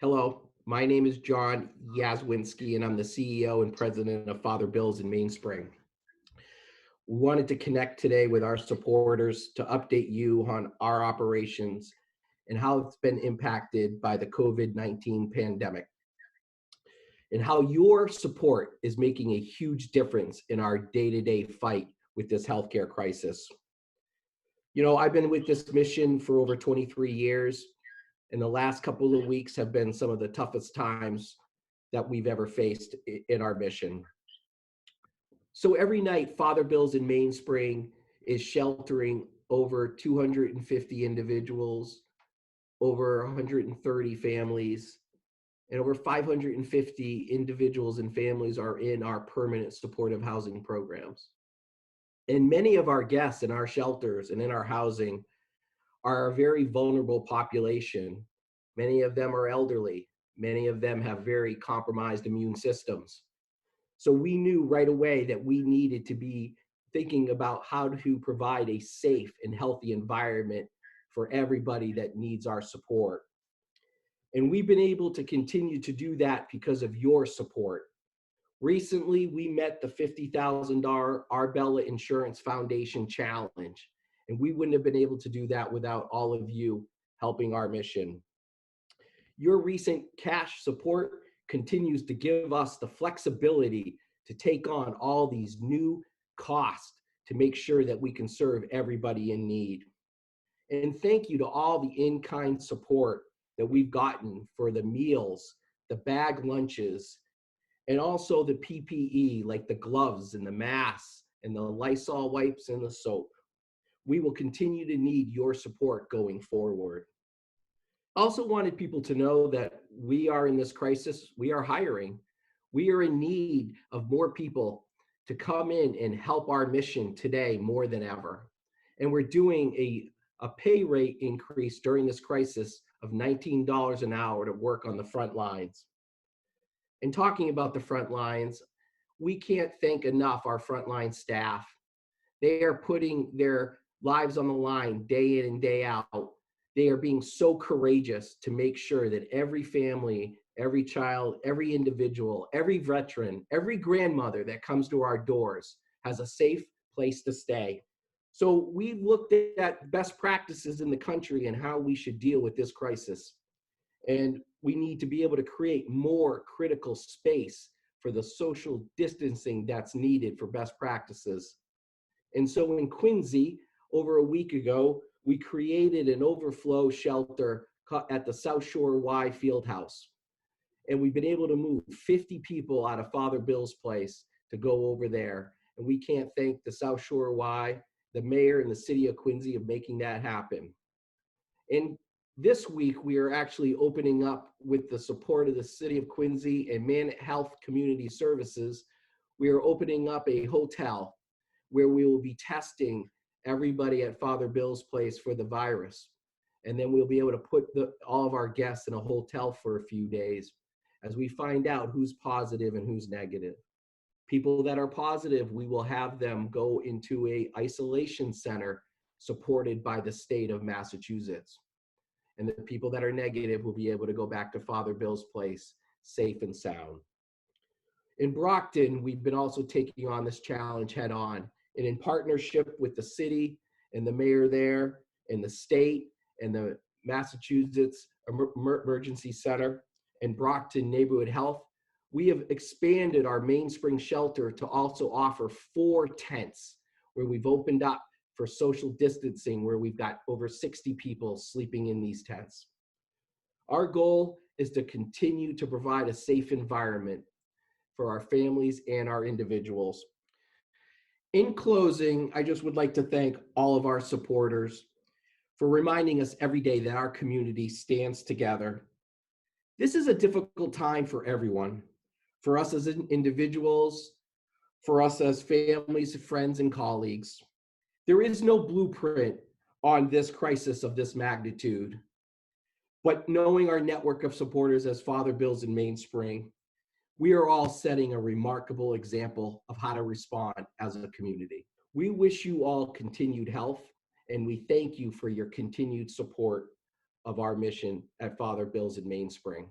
Hello, my name is John Yazwinski, and I'm the CEO and president of Father Bills in MainSpring. We wanted to connect today with our supporters to update you on our operations and how it's been impacted by the COVID-19 pandemic, and how your support is making a huge difference in our day-to-day fight with this healthcare crisis. You know, I've been with this mission for over 23 years, and the last couple of weeks have been some of the toughest times that we've ever faced in our mission. So every night, Father Bills in Mainspring is sheltering over 250 individuals, over 130 families, and over 550 individuals and families are in our permanent supportive housing programs. And many of our guests in our shelters and in our housing are a very vulnerable population. Many of them are elderly. Many of them have very compromised immune systems. So we knew right away that we needed to be thinking about how to provide a safe and healthy environment for everybody that needs our support. And we've been able to continue to do that because of your support. Recently, we met the $50,000 Arbella Insurance Foundation challenge, and we wouldn't have been able to do that without all of you helping our mission. Your recent cash support continues to give us the flexibility to take on all these new costs to make sure that we can serve everybody in need. And thank you to all the in-kind support that we've gotten for the meals, the bag lunches, and also the PPE, like the gloves and the masks and the Lysol wipes and the soap. We will continue to need your support going forward. Also wanted people to know that we are in this crisis, we are hiring. We are in need of more people to come in and help our mission today more than ever. And we're doing a pay rate increase during this crisis of $19 an hour to work on the front lines. And talking about the front lines, we can't thank enough our frontline staff. They are putting their lives on the line day in and day out. They are being so courageous to make sure that every family, every child, every individual, every veteran, every grandmother that comes to our doors has a safe place to stay. So we've looked at best practices in the country and how we should deal with this crisis. And we need to be able to create more critical space for the social distancing that's needed for best practices. And so in Quincy, over a week ago, we created an overflow shelter at the South Shore Y Fieldhouse. And we've been able to move 50 people out of Father Bill's place to go over there. And we can't thank the South Shore Y, the mayor and the city of Quincy of making that happen. And this week, we are actually opening up with the support of the city of Quincy and Man Health Community Services. We are opening up a hotel where we will be testing everybody at Father Bill's place for the virus. And then we'll be able to put all of our guests in a hotel for a few days as we find out who's positive and who's negative. People that are positive, we will have them go into a isolation center supported by the state of Massachusetts. And the people that are negative will be able to go back to Father Bill's place safe and sound. In Brockton, we've been also taking on this challenge head on, and in partnership with the city and the mayor there and the state and the Massachusetts Emergency Center and Brockton Neighborhood Health, we have expanded our MainSpring shelter to also offer 4 tents where we've opened up for social distancing, where we've got over 60 people sleeping in these tents. Our goal is to continue to provide a safe environment for our families and our individuals. In closing, I just would like to thank all of our supporters for reminding us every day that our community stands together. This is a difficult time for everyone, for us as individuals, for us as families, friends, and colleagues. There is no blueprint on this crisis of this magnitude, but knowing our network of supporters as Father Bills in MainSpring, we are all setting a remarkable example of how to respond as a community. We wish you all continued health, and we thank you for your continued support of our mission at Father Bills in MainSpring.